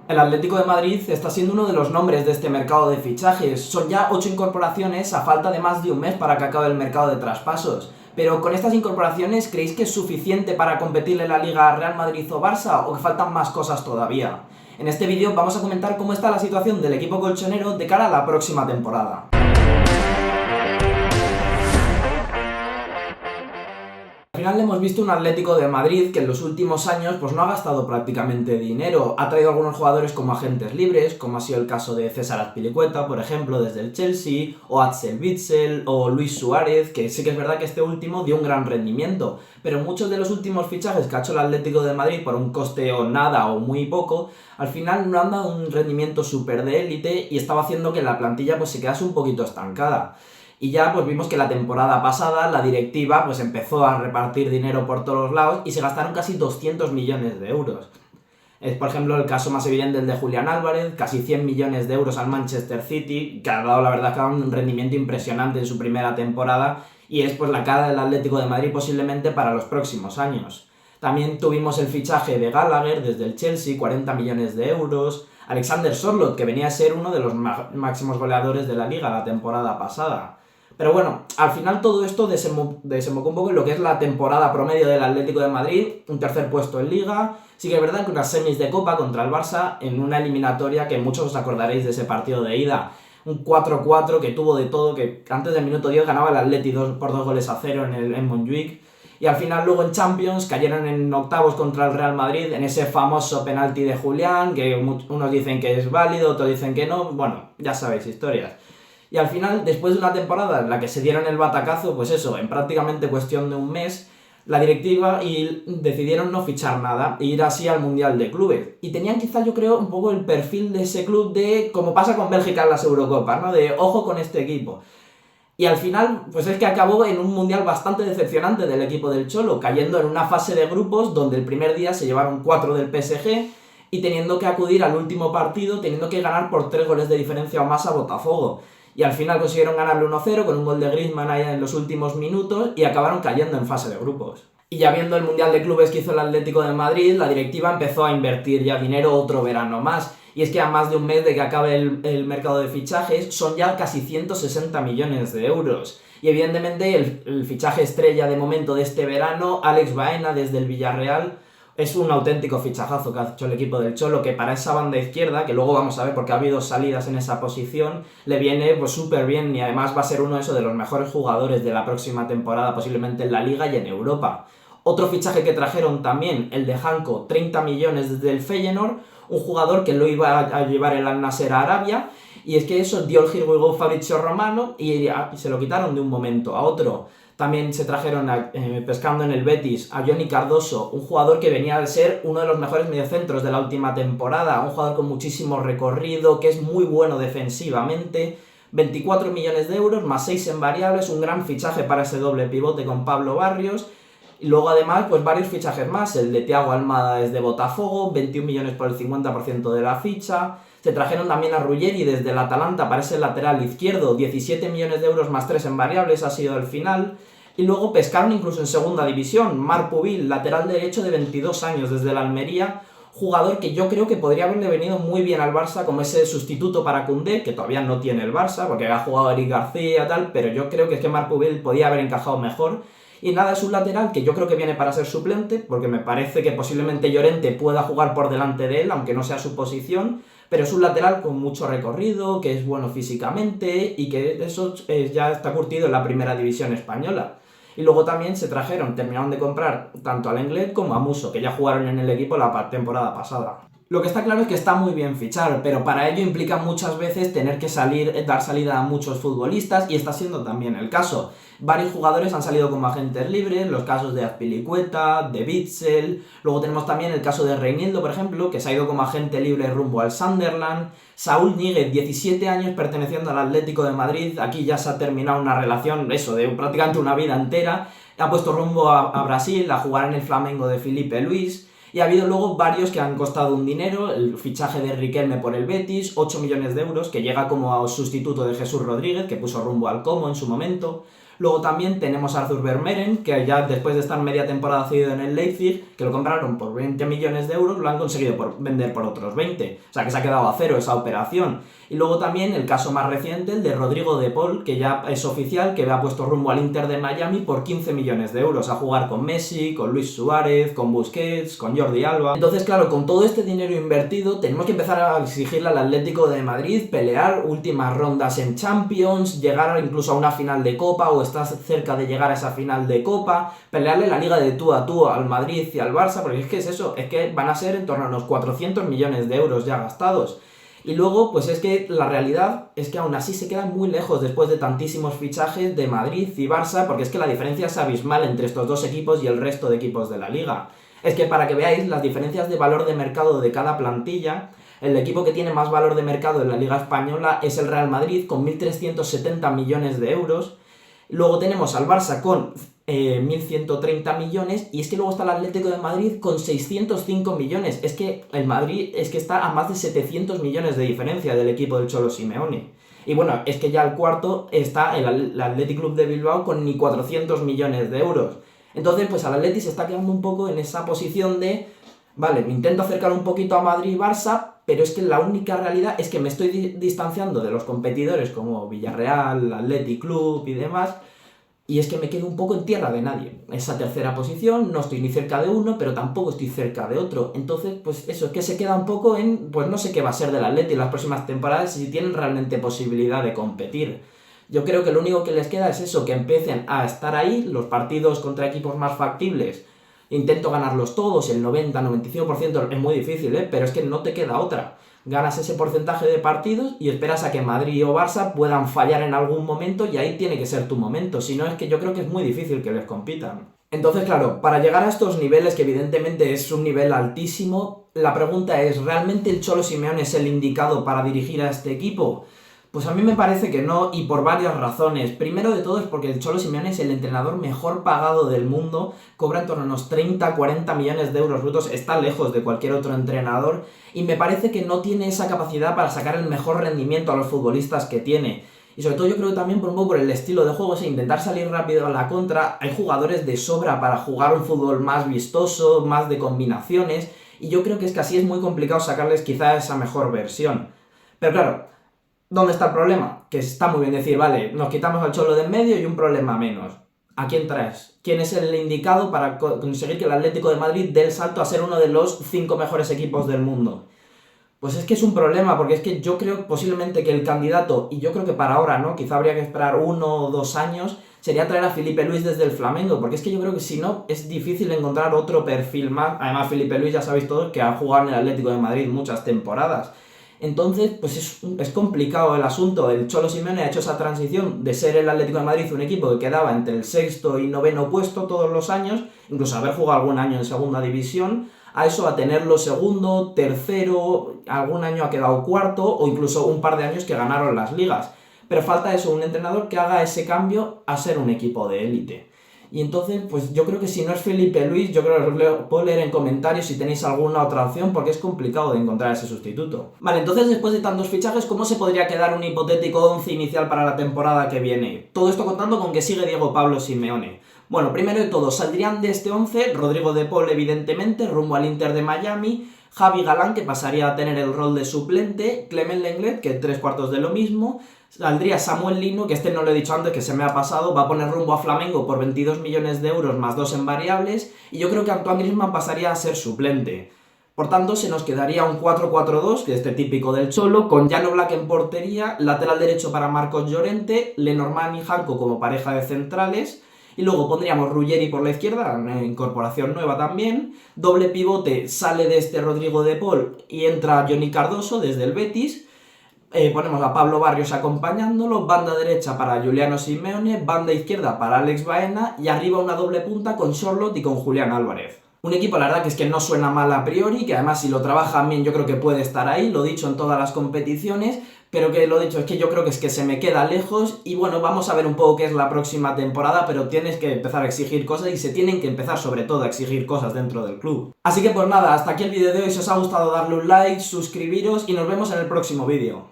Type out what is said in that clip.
El Atlético de Madrid está siendo uno de los nombres de este mercado de fichajes. Son ya 8 incorporaciones a falta de más de un mes para que acabe el mercado de traspasos. Pero con estas incorporaciones, ¿creéis que es suficiente para competirle en la Liga a Real Madrid o Barça o que faltan más cosas todavía? En este vídeo vamos a comentar cómo está la situación del equipo colchonero de cara a la próxima temporada. Al final hemos visto un Atlético de Madrid que en los últimos años pues no ha gastado prácticamente dinero. Ha traído algunos jugadores como agentes libres, como ha sido el caso de César Azpilicueta, por ejemplo, desde el Chelsea, o Axel Witsel, o Luis Suárez, que sí que es verdad que este último dio un gran rendimiento, pero muchos de los últimos fichajes que ha hecho el Atlético de Madrid por un coste o nada o muy poco, al final no han dado un rendimiento súper de élite y estaba haciendo que la plantilla pues se quedase un poquito estancada. Y ya pues vimos que la temporada pasada la directiva pues empezó a repartir dinero por todos los lados y se gastaron casi 200 millones de euros. Es por ejemplo el caso más evidente el de Julián Álvarez, casi 100 millones de euros al Manchester City, que ha dado la verdad que ha dado un rendimiento impresionante en su primera temporada y es pues la cara del Atlético de Madrid posiblemente para los próximos años. También tuvimos el fichaje de Gallagher desde el Chelsea, 40 millones de euros, Alexander Sørloth, que venía a ser uno de los máximos goleadores de la liga la temporada pasada. Pero bueno, al final todo esto desembocó un poco en lo que es la temporada promedio del Atlético de Madrid, un tercer puesto en Liga, sí que es verdad que unas semis de Copa contra el Barça en una eliminatoria que muchos os acordaréis de ese partido de ida, un 4-4 que tuvo de todo, que antes del minuto 10 ganaba el Atleti por 2-0 en Montjuic, y al final luego en Champions cayeron en octavos contra el Real Madrid en ese famoso penalti de Julián, que unos dicen que es válido, otros dicen que no, bueno, ya sabéis, historias. Y al final, después de una temporada en la que se dieron el batacazo, pues eso, en prácticamente cuestión de un mes, la directiva decidieron no fichar nada e ir así al Mundial de Clubes. Y tenían quizá, yo creo, un poco el perfil de ese club de, como pasa con Bélgica en las Eurocopas, ¿no? De ojo con este equipo. Y al final, pues es que acabó en un Mundial bastante decepcionante del equipo del Cholo, cayendo en una fase de grupos donde el primer día se llevaron 4 del PSG y teniendo que acudir al último partido, teniendo que ganar por 3 goles de diferencia o más a Botafogo. Y al final consiguieron ganarle 1-0 con un gol de Griezmann ahí en los últimos minutos y acabaron cayendo en fase de grupos. Y ya viendo el Mundial de Clubes que hizo el Atlético de Madrid, la directiva empezó a invertir ya dinero otro verano más. Y es que a más de un mes de que acabe el mercado de fichajes son ya casi 160 millones de euros. Y evidentemente el fichaje estrella de momento de este verano, Alex Baena desde el Villarreal, es un auténtico fichajazo que ha hecho el equipo del Cholo, que para esa banda izquierda, que luego vamos a ver porque ha habido salidas en esa posición, le viene pues súper bien y además va a ser uno de los mejores jugadores de la próxima temporada, posiblemente en la Liga y en Europa. Otro fichaje que trajeron también, el de Janko, 30 millones desde el Feyenoord, un jugador que lo iba a llevar el Al-Nassr a Arabia, y es que eso dio el giro luego Fabrizio Romano y se lo quitaron de un momento a otro. También se trajeron, pescando en el Betis, a Johnny Cardoso, un jugador que venía de ser uno de los mejores mediocentros de la última temporada, un jugador con muchísimo recorrido, que es muy bueno defensivamente, 24 millones de euros, más 6 en variables, un gran fichaje para ese doble pivote con Pablo Barrios, y luego además pues varios fichajes más, el de Thiago Almada desde Botafogo, 21 millones por el 50% de la ficha. Se trajeron también a Ruggeri desde el Atalanta para ese lateral izquierdo, 17 millones de euros más 3 en variables ha sido el final. Y luego pescaron incluso en segunda división, Marc Pubil, lateral derecho de 22 años desde la Almería, jugador que yo creo que podría haberle venido muy bien al Barça como ese sustituto para Koundé, que todavía no tiene el Barça, porque ha jugado Eric García y tal, pero yo creo que es que Marc Pubil podía haber encajado mejor. Y nada, es un lateral que yo creo que viene para ser suplente, porque me parece que posiblemente Llorente pueda jugar por delante de él, aunque no sea su posición, pero es un lateral con mucho recorrido, que es bueno físicamente y que eso ya está curtido en la primera división española. Y luego también terminaron de comprar tanto al Lenglet como a Musso, que ya jugaron en el equipo la temporada pasada. Lo que está claro es que está muy bien fichar, pero para ello implica muchas veces tener que dar salida a muchos futbolistas y está siendo también el caso. Varios jugadores han salido como agentes libres, los casos de Azpilicueta, de Witsel, luego tenemos también el caso de Reinildo, por ejemplo, que se ha ido como agente libre rumbo al Sunderland, Saúl Ñíguez, 17 años perteneciendo al Atlético de Madrid, aquí ya se ha terminado una relación, de prácticamente una vida entera, ha puesto rumbo a Brasil, a jugar en el Flamengo de Filipe Luis. Y ha habido luego varios que han costado un dinero, el fichaje de Riquelme por el Betis, 8 millones de euros, que llega como sustituto de Jesús Rodríguez, que puso rumbo al Como en su momento. Luego también tenemos a Arthur Vermeeren, que ya después de estar media temporada cedido en el Leipzig, que lo compraron por 20 millones de euros, lo han conseguido vender por otros 20. O sea que se ha quedado a cero esa operación. Y luego también el caso más reciente, el de Rodrigo de Paul, que ya es oficial, que ha puesto rumbo al Inter de Miami por 15 millones de euros a jugar con Messi, con Luis Suárez, con Busquets, con Jordi Alba. Entonces, claro, con todo este dinero invertido, tenemos que empezar a exigirle al Atlético de Madrid pelear últimas rondas en Champions, llegar incluso a una final de Copa o estar cerca de llegar a esa final de Copa, pelearle la liga de tú a tú al Madrid y al Barça, porque es que es eso, es que van a ser en torno a unos 400 millones de euros ya gastados. Y luego, pues es que la realidad es que aún así se quedan muy lejos después de tantísimos fichajes de Madrid y Barça, porque es que la diferencia es abismal entre estos dos equipos y el resto de equipos de la liga. Es que para que veáis las diferencias de valor de mercado de cada plantilla, el equipo que tiene más valor de mercado en la Liga Española es el Real Madrid con 1.370 millones de euros. Luego tenemos al Barça con 1.130 millones y es que luego está el Atlético de Madrid con 605 millones. Es que el Madrid está a más de 700 millones de diferencia del equipo del Cholo Simeone. Y bueno, es que ya al cuarto está el Athletic Club de Bilbao con ni 400 millones de euros. Entonces, pues al Atleti se está quedando un poco en esa posición de, vale, me intento acercar un poquito a Madrid y Barça, pero es que la única realidad es que me estoy distanciando de los competidores como Villarreal, Athletic Club y demás, y es que me quedo un poco en tierra de nadie. Esa tercera posición, no estoy ni cerca de uno, pero tampoco estoy cerca de otro. Entonces, pues eso, es que se queda un poco en, pues no sé qué va a ser del Atleti en las próximas temporadas, si tienen realmente posibilidad de competir. Yo creo que lo único que les queda es eso, que empiecen a estar ahí, los partidos contra equipos más factibles, intento ganarlos todos, el 90-95% es muy difícil, pero es que no te queda otra. Ganas ese porcentaje de partidos y esperas a que Madrid o Barça puedan fallar en algún momento y ahí tiene que ser tu momento, si no es que yo creo que es muy difícil que les compitan. Entonces, claro, para llegar a estos niveles, que evidentemente es un nivel altísimo, la pregunta es, ¿realmente el Cholo Simeone es el indicado para dirigir a este equipo? Pues a mí me parece que no, y por varias razones. Primero de todo es porque el Cholo Simeone es el entrenador mejor pagado del mundo, cobra en torno a unos 30-40 millones de euros brutos, está lejos de cualquier otro entrenador, y me parece que no tiene esa capacidad para sacar el mejor rendimiento a los futbolistas que tiene. Y sobre todo yo creo que también por un poco por el estilo de juego, es intentar salir rápido a la contra, hay jugadores de sobra para jugar un fútbol más vistoso, más de combinaciones, y yo creo que es que así es muy complicado sacarles quizá esa mejor versión. Pero claro, ¿dónde está el problema? Que está muy bien decir, vale, nos quitamos al Cholo de en medio y un problema menos. ¿A quién traes? ¿Quién es el indicado para conseguir que el Atlético de Madrid dé el salto a ser uno de los 5 mejores equipos del mundo? Pues es que es un problema, porque es que yo creo posiblemente que el candidato, y yo creo que para ahora, ¿no? Quizá habría que esperar 1 o 2 años, sería traer a Felipe Luis desde el Flamengo, porque es que yo creo que si no, es difícil encontrar otro perfil más. Además, Felipe Luis ya sabéis todos que ha jugado en el Atlético de Madrid muchas temporadas. Entonces, pues es complicado el asunto. El Cholo Simeone ha hecho esa transición de ser el Atlético de Madrid un equipo que quedaba entre el sexto y noveno puesto todos los años, incluso haber jugado algún año en segunda división, a eso a tenerlo segundo, tercero, algún año ha quedado cuarto o incluso un par de años que ganaron las ligas. Pero falta eso, un entrenador que haga ese cambio a ser un equipo de élite. Y entonces, pues yo creo que si no es Felipe Luis, yo creo que os puedo leer en comentarios si tenéis alguna otra opción, porque es complicado de encontrar ese sustituto. Vale, entonces después de tantos fichajes, ¿cómo se podría quedar un hipotético 11 inicial para la temporada que viene? Todo esto contando con que sigue Diego Pablo Simeone. Bueno, primero de todo, saldrían de este 11 Rodrigo de Paul, evidentemente, rumbo al Inter de Miami, Javi Galán, que pasaría a tener el rol de suplente, Clement Lenglet, que 3/4 de lo mismo, saldría Samuel Lino, que este no lo he dicho antes, que se me ha pasado, va a poner rumbo a Flamengo por 22 millones de euros más 2 en variables, y yo creo que Antoine Griezmann pasaría a ser suplente. Por tanto, se nos quedaría un 4-4-2, que es este típico del Cholo, con Jan Oblak en portería, lateral derecho para Marcos Llorente, Lenormand y Janko como pareja de centrales, y luego pondríamos Ruggeri por la izquierda, una incorporación nueva también, doble pivote, sale de este Rodrigo de Paul y entra Johnny Cardoso desde el Betis, ponemos a Pablo Barrios acompañándolo, banda derecha para Giuliano Simeone, banda izquierda para Alex Baena y arriba una doble punta con Sorloth y con Julián Álvarez. Un equipo, la verdad, que es que no suena mal a priori, que además si lo trabajan bien yo creo que puede estar ahí, lo dicho en todas las competiciones, pero que lo dicho es que yo creo que es que se me queda lejos y bueno, vamos a ver un poco qué es la próxima temporada, pero tienes que empezar a exigir cosas y se tienen que empezar sobre todo a exigir cosas dentro del club. Así que pues nada, hasta aquí el vídeo de hoy, si os ha gustado darle un like, suscribiros y nos vemos en el próximo vídeo.